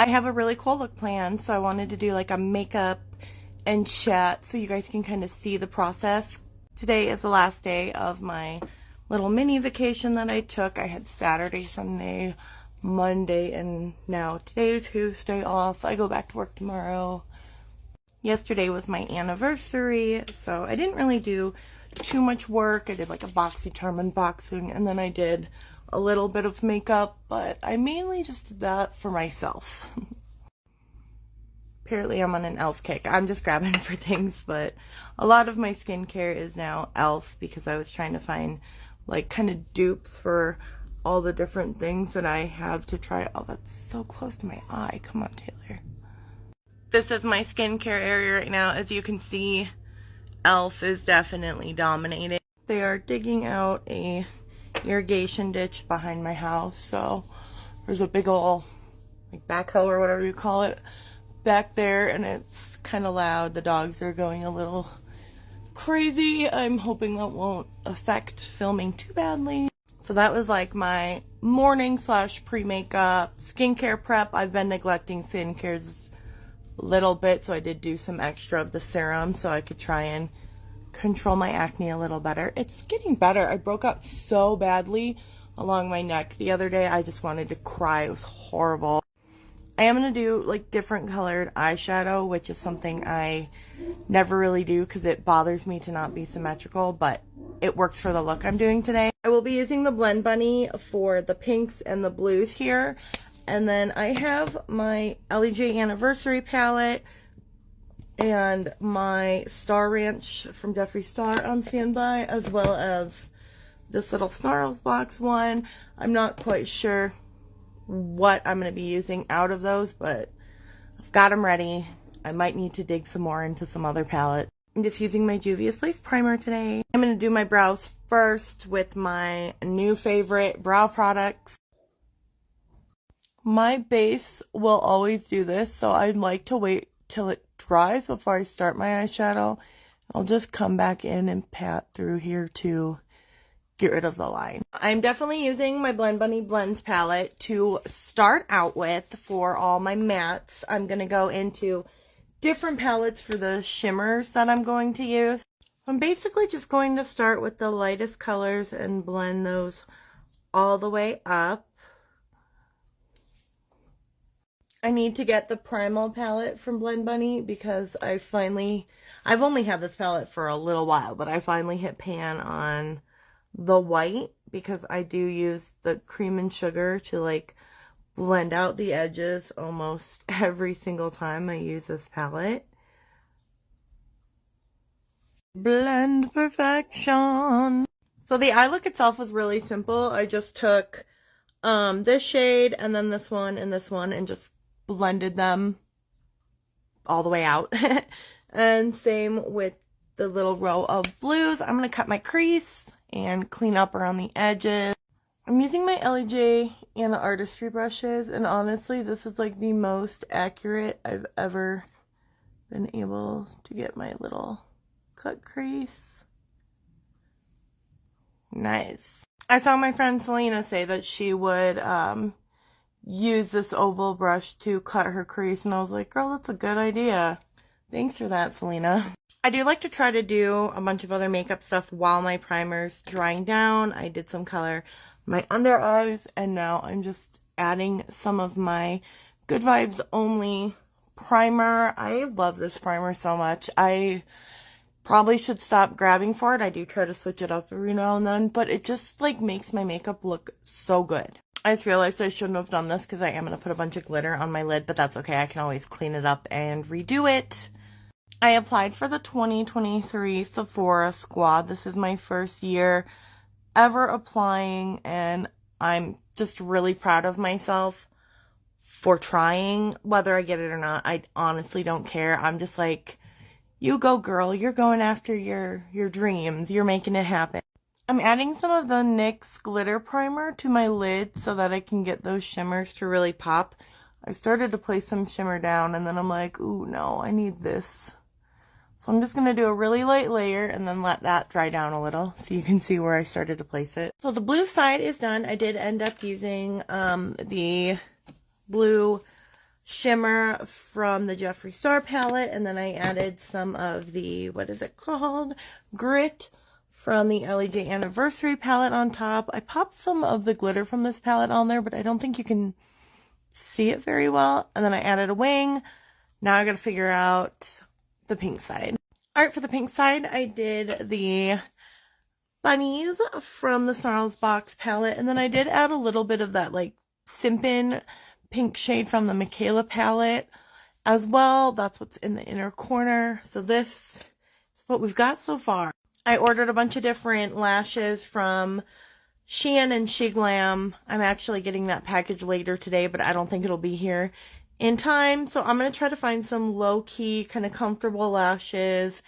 I have a really cool look planned, so I wanted to do like a makeup and chat so you guys can kind of see the process. Today is the last day of my little mini vacation that I took. I had Saturday, Sunday, Monday, and now today, Tuesday off. I go back to work tomorrow. Yesterday was my anniversary, so I didn't really do too much work. I did like a BoxyCharm unboxing, and then I did a little bit of makeup, but I mainly just did that for myself. Apparently I'm on an e.l.f. kick. I'm just grabbing for things, but a lot of my skincare is now e.l.f. because I was trying to find like kind of dupes for all the different things that I have to try. Oh, that's so close to my eye. Come on, Taylor. This is my skincare area right now. As you can see, e.l.f. is definitely dominating. They are digging out a irrigation ditch behind my house, so there's a big ol' like backhoe or whatever you call it back there, and it's kind of loud. The dogs are going a little crazy. I'm hoping that won't affect filming too badly. So that was like my morning / pre-makeup skincare prep. I've been neglecting skincare a little bit, so I did do some extra of the serum so I could try and control my acne a little better. It's getting better. I broke out so badly along my neck the other day. I just wanted to cry. It was horrible. I am going to do like different colored eyeshadow, which is something I never really do because it bothers me to not be symmetrical, but it works for the look I'm doing today. I will be using the Blend Bunny for the pinks and the blues here. And then I have my LEJ Anniversary palette and my Star Ranch from Jeffree Star on standby, as well as this little Snarls box one. I'm not quite sure what I'm going to be using out of those, but I've got them ready. I might need to dig some more into some other palettes. I'm just using my Juvia's Place primer today. I'm going to do my brows first with my new favorite brow products. My base will always do this, so I'd like to wait till it dries before I start my eyeshadow. I'll just come back in and pat through here to get rid of the line. I'm definitely using my Blend Bunny Blends palette to start out with for all my mattes. I'm going to go into different palettes for the shimmers that I'm going to use. I'm basically just going to start with the lightest colors and blend those all the way up. I need to get the Primal palette from Blend Bunny because I've only had this palette for a little while, but I finally hit pan on the white because I do use the cream and sugar to like blend out the edges almost every single time I use this palette. Blend perfection. So the eye look itself was really simple. I just took this shade and then this one and just blended them all the way out. And same with the little row of blues. I'm going to cut my crease and clean up around the edges. I'm using my LEJ Anna Artistry brushes, and honestly this is like the most accurate I've ever been able to get my little cut crease. Nice. I saw my friend Selena say that she would use this oval brush to cut her crease, and I was like, girl, that's a good idea. Thanks for that, Selena. I do like to try to do a bunch of other makeup stuff while my primer's drying down. I did some color my under eyes, and now I'm just adding some of my Good Vibes Only primer. I love this primer so much. I probably should stop grabbing for it. I do try to switch it up every now and then, but it just like makes my makeup look so good. I just realized I shouldn't have done this because I am going to put a bunch of glitter on my lid, but that's okay. I can always clean it up and redo it. I applied for the 2023 Sephora Squad. This is my first year ever applying, and I'm just really proud of myself for trying. Whether I get it or not, I honestly don't care. I'm just like, you go girl, you're going after your dreams, you're making it happen. I'm adding some of the NYX glitter primer to my lid so that I can get those shimmers to really pop. I started to place some shimmer down, and then I'm like, ooh, no, I need this. So I'm just going to do a really light layer and then let that dry down a little so you can see where I started to place it. So the blue side is done. I did end up using the blue shimmer from the Jeffree Star palette, and then I added some of the, what is it called? Grit from the LEJ Anniversary palette on top. I popped some of the glitter from this palette on there, but I don't think you can see it very well. And then I added a wing. Now I gotta figure out the pink side. Alright, for the pink side, I did the bunnies from the Snarls Box palette, and then I did add a little bit of that, like, Simpin pink shade from the Michaela palette as well. That's what's in the inner corner. So this is what we've got so far. I ordered a bunch of different lashes from Shein and SheGlam. I'm actually getting that package later today, but I don't think it'll be here in time. So I'm going to try to find some low-key, kind of comfortable lashes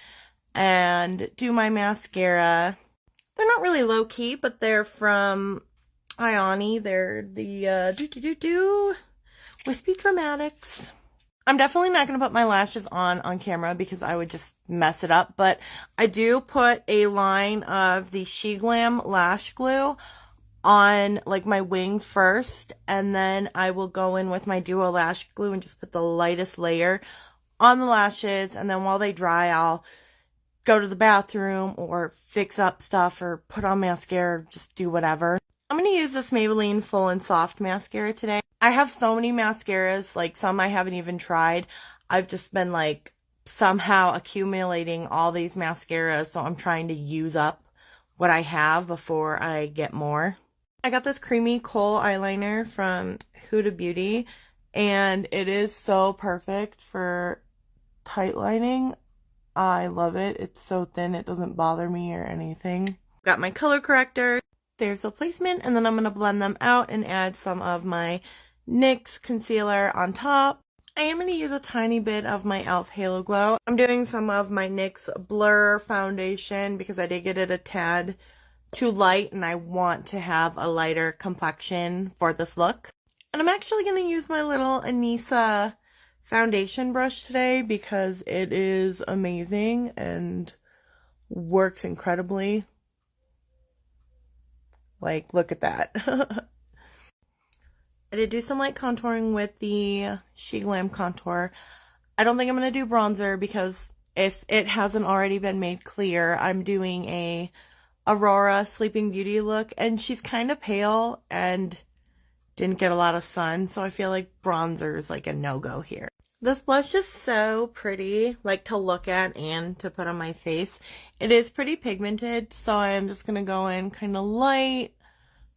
and do my mascara. They're not really low-key, but they're from Ioni. They're the Wispy Dramatics. I'm definitely not going to put my lashes on camera because I would just mess it up, but I do put a line of the SheGlam lash glue on like my wing first, and then I will go in with my Duo lash glue and just put the lightest layer on the lashes, and then while they dry, I'll go to the bathroom or fix up stuff or put on mascara, just do whatever. I'm going to use this Maybelline Full and Soft mascara today. I have so many mascaras, like some I haven't even tried. I've just been like somehow accumulating all these mascaras, so I'm trying to use up what I have before I get more. I got this creamy kohl eyeliner from Huda Beauty, and it is so perfect for tight lining. I love it. It's so thin, it doesn't bother me or anything. Got my color corrector. There's the placement, and then I'm going to blend them out and add some of my NYX concealer on top. I am going to use a tiny bit of my e.l.f. Halo Glow. I'm doing some of my NYX Blur foundation because I did get it a tad too light and I want to have a lighter complexion for this look. And I'm actually going to use my little Anissa foundation brush today because it is amazing and works incredibly. Like, look at that. I did do some light contouring with the SheGlam contour. I don't think I'm going to do bronzer because if it hasn't already been made clear, I'm doing a Aurora Sleeping Beauty look, and she's kind of pale and didn't get a lot of sun, so I feel like bronzer is like a no-go here. This blush is so pretty, like to look at and to put on my face. It is pretty pigmented, so I'm just going to go in kind of light.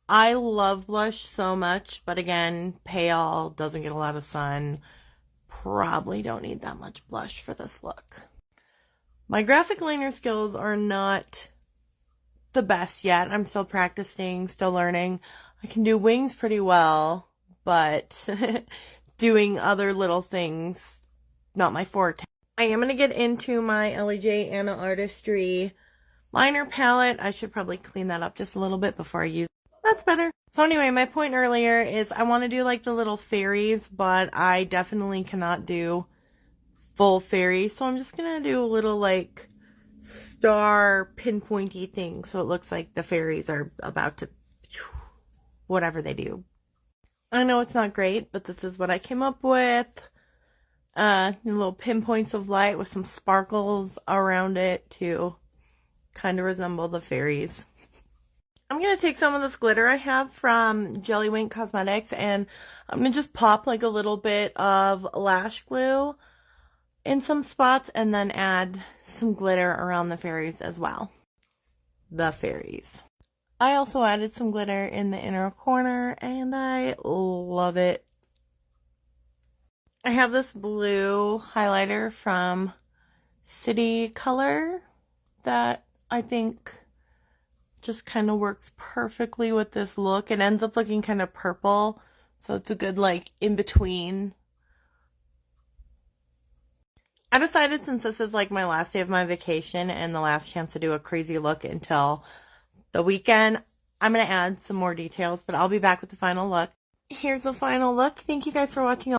I love blush so much, but again, pale, doesn't get a lot of sun. Probably don't need that much blush for this look. My graphic liner skills are not the best yet. I'm still practicing, still learning. I can do wings pretty well, but doing other little things, not my forte. I am going to get into my LEJ Anna Artistry liner palette. I should probably clean that up just a little bit before I use it. That's better. So anyway, my point earlier is I want to do like the little fairies, but I definitely cannot do full fairies. So I'm just going to do a little like star pinpointy thing so it looks like the fairies are about to whatever they do. I know it's not great, but this is what I came up with. Little pinpoints of light with some sparkles around it to kind of resemble the fairies. I'm going to take some of this glitter I have from Jellywink Cosmetics, and I'm going to just pop like a little bit of lash glue in some spots and then add some glitter around the fairies as well. The fairies. I also added some glitter in the inner corner, and I love it. I have this blue highlighter from City Color that I think just kind of works perfectly with this look. It ends up looking kind of purple, so it's a good like in between. I decided since this is like my last day of my vacation and the last chance to do a crazy look until the weekend, I'm going to add some more details, but I'll be back with the final look. Here's the final look. Thank you guys for watching.